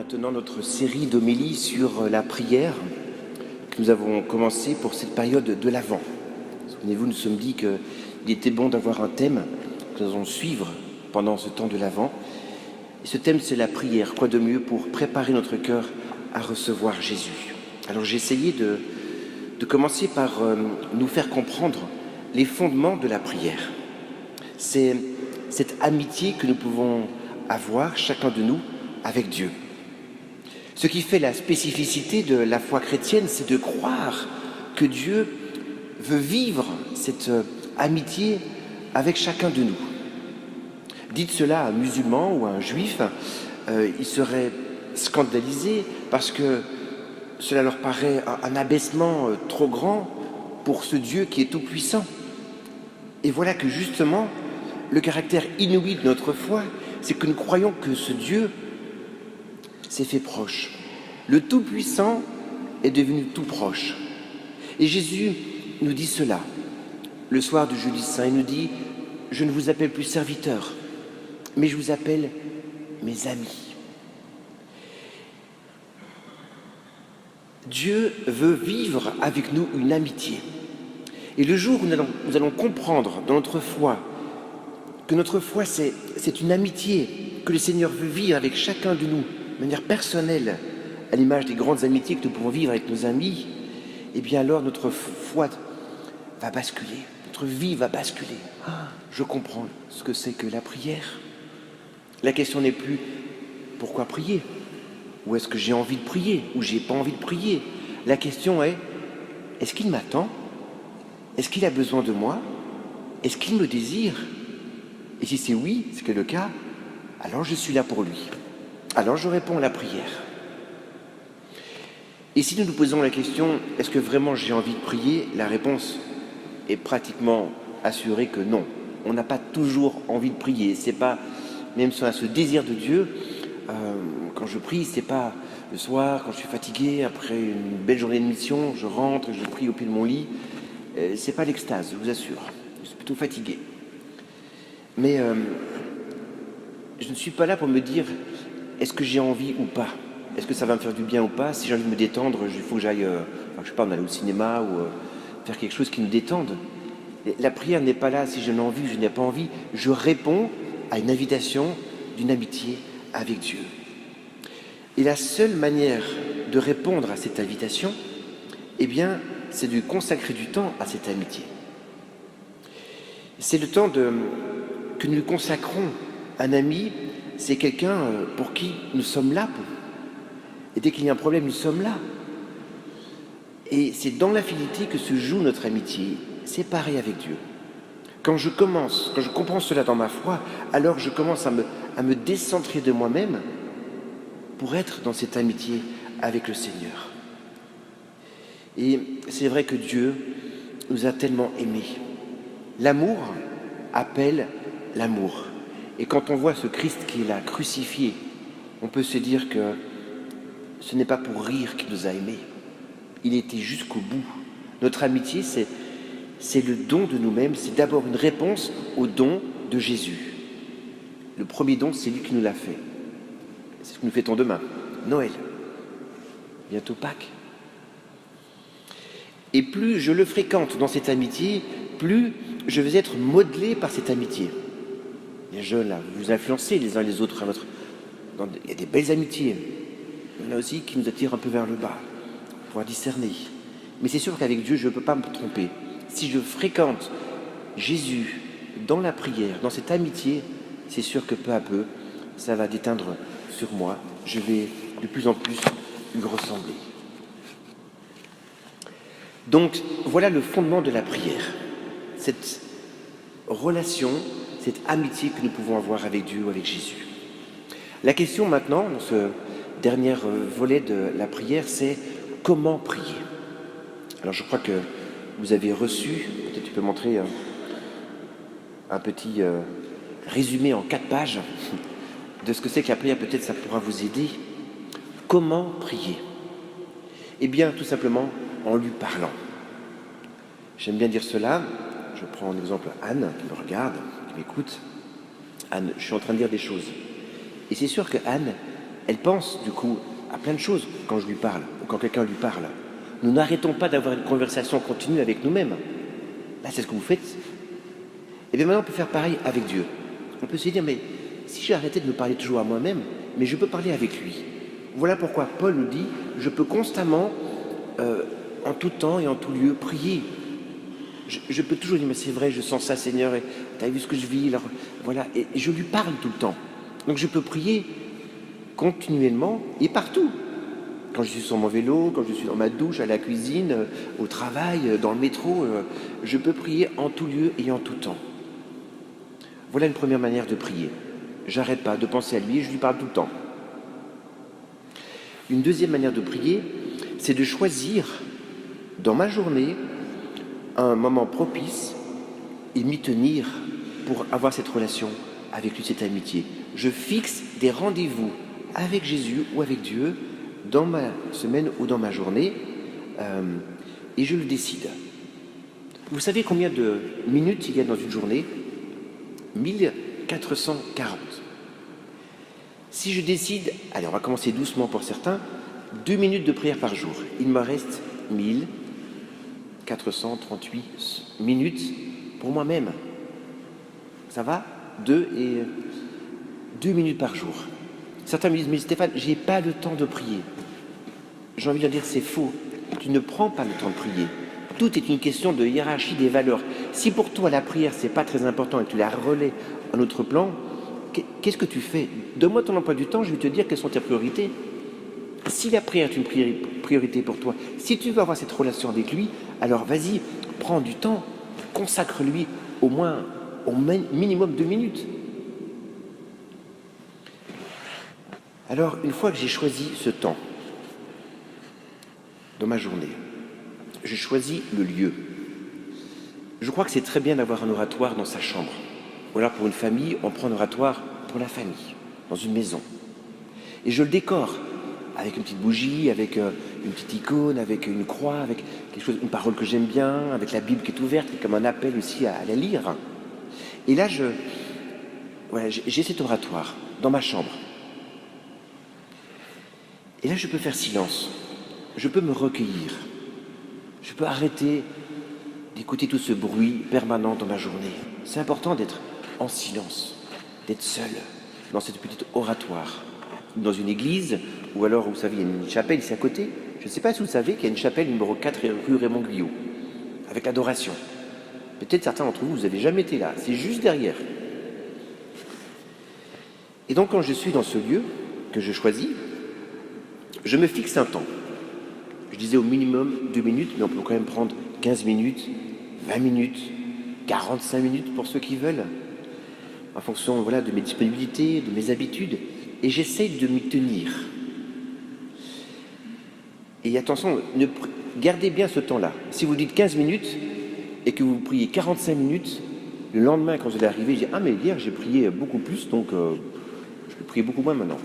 maintenant notre série d'homélies sur la prière que nous avons commencé pour cette période de l'Avent. Souvenez-vous, nous nous sommes dit qu'il était bon d'avoir un thème que nous allons suivre pendant ce temps de l'Avent. Et ce thème, c'est la prière. Quoi de mieux pour préparer notre cœur à recevoir Jésus? Alors j'ai essayé de commencer par nous faire comprendre les fondements de la prière. C'est cette amitié que nous pouvons avoir, chacun de nous, avec Dieu. Ce qui fait la spécificité de la foi chrétienne, c'est de croire que Dieu veut vivre cette amitié avec chacun de nous. Dites cela à un musulman ou à un juif, il serait scandalisé parce que cela leur paraît un abaissement trop grand pour ce Dieu qui est tout-puissant. Et voilà que justement, le caractère inouï de notre foi, c'est que nous croyons que ce Dieu s'est fait proche. Le Tout-Puissant est devenu tout proche. Et Jésus nous dit cela. Le soir du jeudi saint, il nous dit « Je ne vous appelle plus serviteurs, mais je vous appelle mes amis. » Dieu veut vivre avec nous une amitié. Et le jour où nous allons comprendre dans notre foi que notre foi, c'est une amitié que le Seigneur veut vivre avec chacun de nous, de manière personnelle, à l'image des grandes amitiés que nous pouvons vivre avec nos amis, eh bien alors notre foi va basculer, notre vie va basculer. Je comprends ce que c'est que la prière. La question n'est plus pourquoi prier, ou est-ce que j'ai envie de prier, ou j'ai pas envie de prier. La question est, est-ce qu'il m'attend? Est-ce qu'il a besoin de moi? Est-ce qu'il me désire? Et si c'est oui, ce qui est le cas, alors je suis là pour lui. Alors je réponds à la prière. Et si nous nous posons la question, est-ce que vraiment j'ai envie de prier? La réponse est pratiquement assurée que non. On n'a pas toujours envie de prier. C'est pas, même si on a ce désir de Dieu, quand je prie, c'est pas le soir, quand je suis fatigué, après une belle journée de mission, je rentre et je prie au pied de mon lit. C'est pas l'extase, je vous assure. Je suis plutôt fatigué. Mais je ne suis pas là pour me dire est-ce que j'ai envie ou pas, est-ce que ça va me faire du bien ou pas. Si j'ai envie de me détendre, il faut que j'aille, je sais pas, aller au cinéma ou faire quelque chose qui me détende. La prière n'est pas là si je n'ai envie ou je n'ai pas envie. Je réponds à une invitation d'une amitié avec Dieu. Et la seule manière de répondre à cette invitation, eh bien, c'est de consacrer du temps à cette amitié. C'est le temps que nous consacrons. Un ami, c'est quelqu'un pour qui nous sommes là. Et dès qu'il y a un problème, nous sommes là. Et c'est dans l'infinité que se joue notre amitié. C'est pareil avec Dieu. Quand je comprends cela dans ma foi, alors je commence à me décentrer de moi-même pour être dans cette amitié avec le Seigneur. Et c'est vrai que Dieu nous a tellement aimés. L'amour appelle l'amour. Et quand on voit ce Christ qui est là, crucifié, on peut se dire que ce n'est pas pour rire qu'il nous a aimés. Il était jusqu'au bout. Notre amitié, c'est le don de nous-mêmes, c'est d'abord une réponse au don de Jésus. Le premier don, c'est lui qui nous l'a fait. C'est ce que nous fêtons demain, Noël. Bientôt Pâques. Et plus je le fréquente dans cette amitié, plus je vais être modelé par cette amitié. Les jeunes, là, vous influencez les uns les autres à votre... Il y a des belles amitiés. Il y en a aussi qui nous attirent un peu vers le bas, pour pouvoir discerner. Mais c'est sûr qu'avec Dieu, je ne peux pas me tromper. Si je fréquente Jésus dans la prière, dans cette amitié, c'est sûr que peu à peu, ça va déteindre sur moi. Je vais de plus en plus lui ressembler. Donc, voilà le fondement de la prière. Cette relation, cette amitié que nous pouvons avoir avec Dieu ou avec Jésus. La question maintenant, dans ce dernier volet de la prière, c'est comment prier? Alors je crois que vous avez reçu, peut-être tu peux montrer un petit résumé en 4 pages de ce que c'est que la prière, peut-être ça pourra vous aider. Comment prier? Eh bien, tout simplement en lui parlant. J'aime bien dire cela. Je prends en exemple Anne qui me regarde, qui m'écoute. Anne, je suis en train de dire des choses. Et c'est sûr que Anne, elle pense du coup à plein de choses quand je lui parle ou quand quelqu'un lui parle. Nous n'arrêtons pas d'avoir une conversation continue avec nous-mêmes. Là, c'est ce que vous faites. Et bien maintenant, on peut faire pareil avec Dieu. On peut se dire, mais si j'ai arrêté de me parler toujours à moi-même, mais je peux parler avec lui. Voilà pourquoi Paul nous dit, je peux constamment, en tout temps et en tout lieu, prier. Je peux toujours dire, mais c'est vrai, je sens ça, Seigneur, et tu as vu ce que je vis, alors voilà, et je lui parle tout le temps. Donc je peux prier continuellement et partout. Quand je suis sur mon vélo, quand je suis dans ma douche, à la cuisine, au travail, dans le métro, je peux prier en tout lieu et en tout temps. Voilà une première manière de prier. J'arrête pas de penser à lui et je lui parle tout le temps. Une deuxième manière de prier, c'est de choisir dans ma journée un moment propice et m'y tenir pour avoir cette relation avec lui, cette amitié. Je fixe des rendez-vous avec Jésus ou avec Dieu dans ma semaine ou dans ma journée et je le décide. Vous savez combien de minutes il y a dans une journée ? 1440. Si je décide, allez, on va commencer doucement pour certains, 2 minutes de prière par jour, il me reste 1438 minutes pour moi-même. Ça va ? 2 minutes par jour. Certains me disent, mais Stéphane, j'ai pas le temps de prier. J'ai envie de dire, c'est faux. Tu ne prends pas le temps de prier. Tout est une question de hiérarchie des valeurs. Si pour toi la prière, c'est pas très important et que tu la relais à un autre plan, qu'est-ce que tu fais ? Donne-moi ton emploi du temps, je vais te dire quelles sont tes priorités. Si la prière est une priorité pour toi, si tu veux avoir cette relation avec lui, alors vas-y, prends du temps, consacre-lui au minimum 2 minutes. Alors, une fois que j'ai choisi ce temps dans ma journée, je choisis le lieu. Je crois que c'est très bien d'avoir un oratoire dans sa chambre. Ou alors pour une famille, on prend un oratoire pour la famille, dans une maison. Et je le décore avec une petite bougie, avec une petite icône, avec une croix, avec quelque chose, une parole que j'aime bien, avec la Bible qui est ouverte, qui est comme un appel aussi à la lire. Et là, j'ai cet oratoire dans ma chambre. Et là, je peux faire silence. Je peux me recueillir. Je peux arrêter d'écouter tout ce bruit permanent dans ma journée. C'est important d'être en silence, d'être seul dans cette petite oratoire. Dans une église, ou alors, vous savez, il y a une chapelle ici à côté. Je ne sais pas si vous savez qu'il y a une chapelle numéro 4 rue Raymond Guyot, avec l'adoration. Peut-être certains d'entre vous, vous n'avez jamais été là. C'est juste derrière. Et donc, quand je suis dans ce lieu que je choisis, je me fixe un temps. Je disais au minimum 2 minutes, mais on peut quand même prendre 15 minutes, 20 minutes, 45 minutes pour ceux qui veulent, en fonction de mes disponibilités, de mes habitudes, et j'essaye de m'y tenir. Et attention, gardez bien ce temps-là. Si vous dites 15 minutes et que vous priez 45 minutes, le lendemain, quand vous allez arriver, je dis « Ah, mais hier, j'ai prié beaucoup plus, donc je peux prier beaucoup moins maintenant. »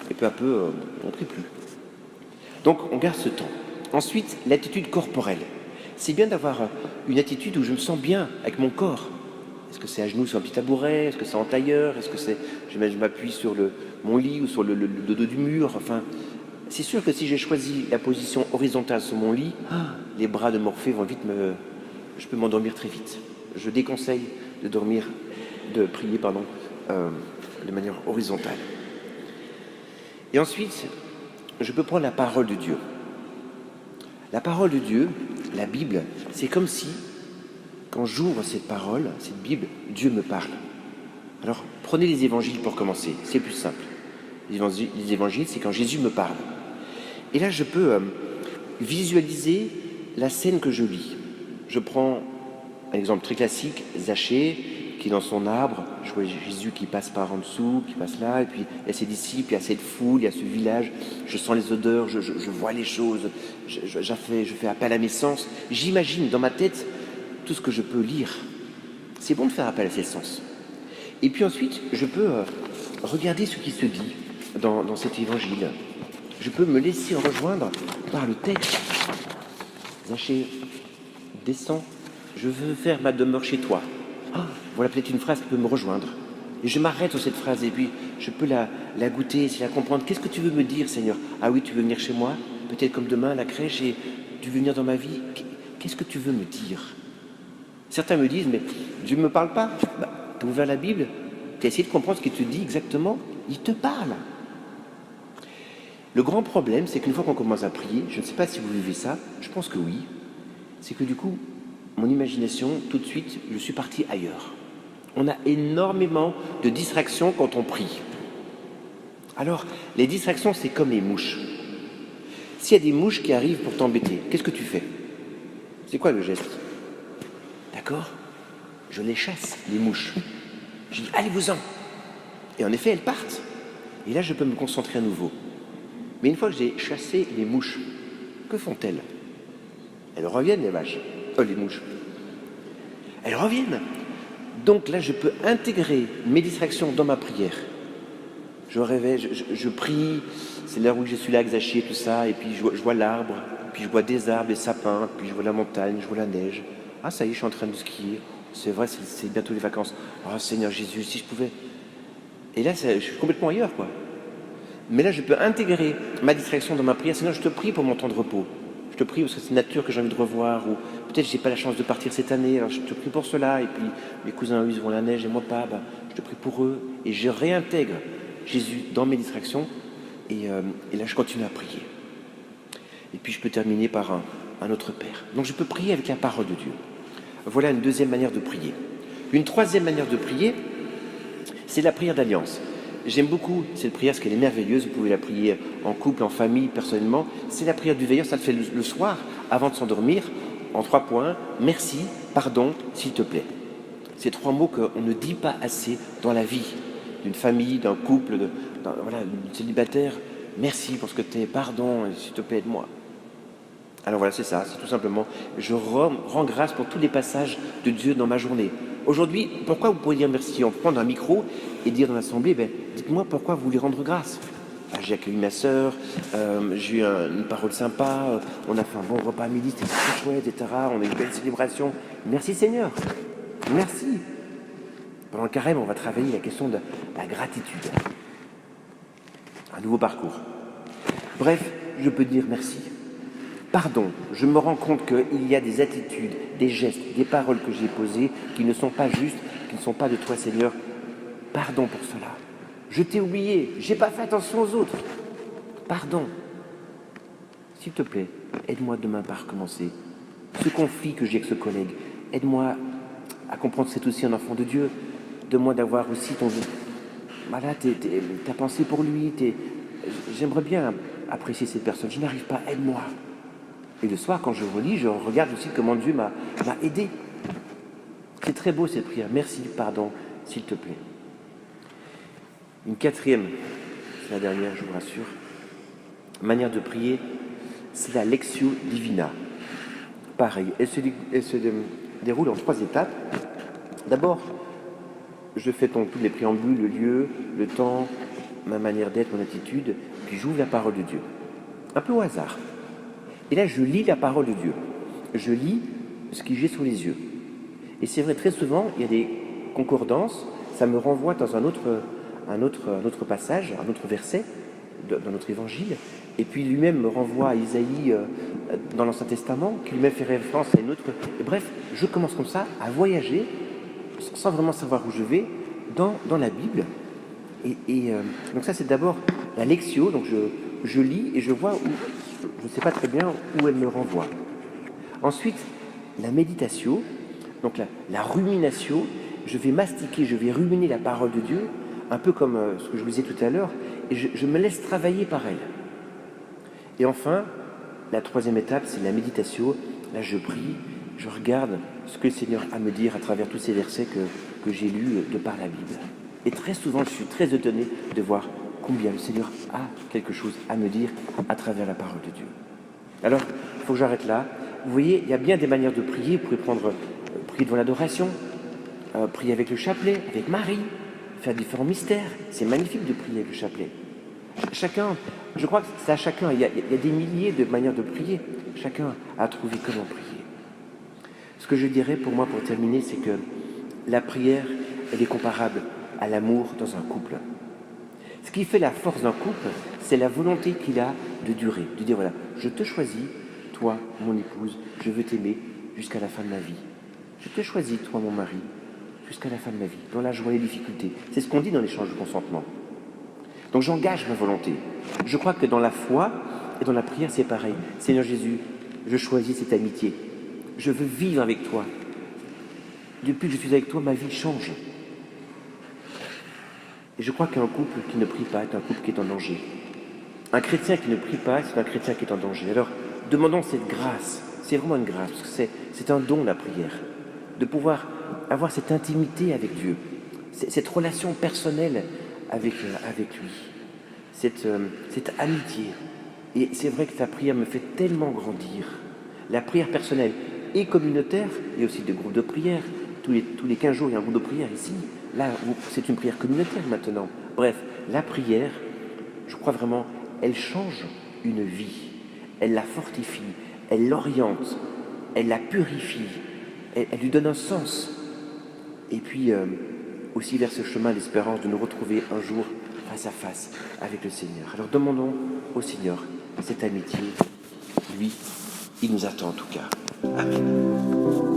Et peu à peu, on ne prie plus. Donc, on garde ce temps. Ensuite, l'attitude corporelle. C'est bien d'avoir une attitude où je me sens bien avec mon corps. Est-ce que c'est à genoux sur un petit tabouret ? Est-ce que c'est en tailleur ? Est-ce que c'est je m'appuie sur mon lit ou sur le dos du mur ? Enfin, c'est sûr que si j'ai choisi la position horizontale sur mon lit, les bras de Morphée vont vite je peux m'endormir très vite. Je déconseille de prier, de manière horizontale. Et ensuite, je peux prendre la parole de Dieu. La parole de Dieu, la Bible, c'est comme si, quand j'ouvre cette parole, cette Bible, Dieu me parle. Alors, prenez les évangiles pour commencer, c'est plus simple. Les évangiles, c'est quand Jésus me parle. Et là, je peux visualiser la scène que je lis. Je prends un exemple très classique, Zachée, qui est dans son arbre, je vois Jésus qui passe par en dessous, qui passe là, et puis il y a ses disciples, il y a cette foule, il y a ce village, je sens les odeurs, je vois les choses, je fais appel à mes sens. J'imagine dans ma tête tout ce que je peux lire. C'est bon de faire appel à ses sens. Et puis ensuite, je peux regarder ce qui se dit dans cet évangile. Je peux me laisser rejoindre par le texte. Zachée, descends, je veux faire ma demeure chez toi. Voilà peut-être une phrase qui peut me rejoindre. Et je m'arrête sur cette phrase et puis je peux la goûter, essayer de la comprendre. Qu'est-ce que tu veux me dire, Seigneur? Ah oui, tu veux venir chez moi? Peut-être comme demain à la crèche et tu veux venir dans ma vie? Qu'est-ce que tu veux me dire? Certains me disent, mais Dieu ne me parle pas. Tu as ouvert la Bible, tu as essayé de comprendre ce qu'il te dit exactement. Il te parle. Le grand problème, c'est qu'une fois qu'on commence à prier, je ne sais pas si vous vivez ça, je pense que oui, c'est que du coup, mon imagination, tout de suite, je suis parti ailleurs. On a énormément de distractions quand on prie. Alors, les distractions, c'est comme les mouches. S'il y a des mouches qui arrivent pour t'embêter, qu'est-ce que tu fais? C'est quoi le geste? D'accord? Je les chasse, les mouches. Je dis, allez-vous-en. Et en effet, elles partent. Et là, je peux me concentrer à nouveau. Mais une fois que j'ai chassé les mouches, que font-elles? Elles reviennent, les vaches. Les mouches. Elles reviennent. Donc là, je peux intégrer mes distractions dans ma prière. Je réveille, je prie, c'est l'heure où je suis là, exaché, tout ça, et puis je vois l'arbre, puis je vois des arbres, des sapins, puis je vois la montagne, je vois la neige. Ah, ça y est, je suis en train de skier. C'est vrai, c'est bientôt les vacances. Oh Seigneur Jésus, si je pouvais. Et là, je suis complètement ailleurs, quoi. Mais là, je peux intégrer ma distraction dans ma prière. Seigneur, je te prie pour mon temps de repos. Je te prie parce que c'est une nature que j'ai envie de revoir, ou peut-être j'ai pas la chance de partir cette année, alors je te prie pour cela, et puis mes cousins, eux, ils vont la neige et moi pas, je te prie pour eux, et je réintègre Jésus dans mes distractions, et là, je continue à prier. Et puis, je peux terminer par un autre Père. Donc, je peux prier avec la parole de Dieu. Voilà une deuxième manière de prier. Une troisième manière de prier, c'est la prière d'alliance. J'aime beaucoup cette prière parce qu'elle est merveilleuse. Vous pouvez la prier en couple, en famille, personnellement. C'est la prière du veilleur, ça le fait le soir, avant de s'endormir, en 3 points. Merci, pardon, s'il te plaît. Ces 3 mots qu'on ne dit pas assez dans la vie d'une famille, d'un couple, d'un célibataire. Merci pour ce que tu es, pardon, s'il te plaît, aide-moi. Alors voilà, c'est ça, c'est tout simplement, je rends grâce pour tous les passages de Dieu dans ma journée. Aujourd'hui, pourquoi vous pouvez dire merci? On peut prendre un micro et dire dans l'assemblée, dites-moi pourquoi vous voulez rendre grâce. J'ai accueilli ma sœur, j'ai eu une parole sympa, on a fait un bon repas à midi, c'était très chouette, etc. On a eu une belle célébration. Merci Seigneur, merci. Pendant le carême, on va travailler la question de la gratitude. Un nouveau parcours. Bref, je peux dire merci. Pardon, je me rends compte qu'il y a des attitudes, des gestes, des paroles que j'ai posées qui ne sont pas justes, qui ne sont pas de toi Seigneur. Pardon pour cela. Je t'ai oublié, j'ai pas fait attention aux autres. Pardon. S'il te plaît, aide-moi demain par recommencer. Ce conflit que j'ai avec ce collègue, aide-moi à comprendre que c'est aussi un enfant de Dieu. Donne-moi d'avoir aussi ton... Voilà, ta pensée pour lui. J'aimerais bien apprécier cette personne. Je n'arrive pas, aide-moi. Et le soir, quand je relis, je regarde aussi comment Dieu m'a aidé. C'est très beau cette prière. Merci, pardon, s'il te plaît. Une quatrième, c'est la dernière, je vous rassure, manière de prier, c'est la Lectio Divina. Pareil, elle se déroule en 3 étapes. D'abord, je fais tous les préambules, le lieu, le temps, ma manière d'être, mon attitude, puis j'ouvre la parole de Dieu. Un peu au hasard. Et là, je lis la parole de Dieu. Je lis ce que j'ai sous les yeux. Et c'est vrai, très souvent, il y a des concordances, ça me renvoie dans un autre passage, un autre verset dans notre évangile, et puis lui-même me renvoie à Isaïe dans l'Ancien Testament, qui lui-même fait référence à une autre. Et bref, je commence comme ça à voyager, sans vraiment savoir où je vais, dans la Bible. Donc ça, c'est d'abord la lectio, donc je lis et je vois où, je ne sais pas très bien où elle me renvoie. Ensuite, la méditatio, donc la ruminatio, je vais mastiquer, je vais ruminer la parole de Dieu, un peu comme ce que je vous disais tout à l'heure, et je me laisse travailler par elle. Et enfin, la 3e étape, c'est la méditatio. Là, je prie, je regarde ce que le Seigneur a à me dire à travers tous ces versets que j'ai lus de par la Bible. Et très souvent, je suis très étonné de voir combien le Seigneur a quelque chose à me dire à travers la parole de Dieu. Alors, il faut que j'arrête là. Vous voyez, il y a bien des manières de prier. Vous pouvez prier devant l'adoration, prier avec le chapelet, avec Marie, faire différents mystères. C'est magnifique de prier avec le chapelet. Chacun, je crois que c'est à chacun. Il y a des milliers de manières de prier. Chacun a trouvé comment prier. Ce que je dirais pour moi, pour terminer, c'est que la prière, elle est comparable à l'amour dans un couple. Ce qui fait la force d'un couple, c'est la volonté qu'il a de durer, de dire voilà, je te choisis, toi, mon épouse, je veux t'aimer jusqu'à la fin de ma vie. Je te choisis, toi, mon mari, jusqu'à la fin de ma vie, dans la joie et les difficultés. C'est ce qu'on dit dans l'échange de consentement. Donc j'engage ma volonté. Je crois que dans la foi et dans la prière, c'est pareil. Seigneur Jésus, je choisis cette amitié. Je veux vivre avec toi. Depuis que je suis avec toi, ma vie change. Et je crois qu'un couple qui ne prie pas est un couple qui est en danger. Un chrétien qui ne prie pas, c'est un chrétien qui est en danger. Alors, demandons cette grâce. C'est vraiment une grâce, parce que c'est un don, la prière. De pouvoir avoir cette intimité avec Dieu, cette relation personnelle avec lui, cette amitié. Et c'est vrai que la prière me fait tellement grandir. La prière personnelle et communautaire, il y a aussi des groupes de prière. Tous les 15 jours, il y a un groupe de prière ici. Là, c'est une prière communautaire maintenant. Bref, la prière, je crois vraiment, elle change une vie. Elle la fortifie, elle l'oriente, elle la purifie, elle lui donne un sens. Et puis, aussi vers ce chemin d'espérance de nous retrouver un jour face à face avec le Seigneur. Alors demandons au Seigneur cette amitié. Lui, il nous attend en tout cas. Amen.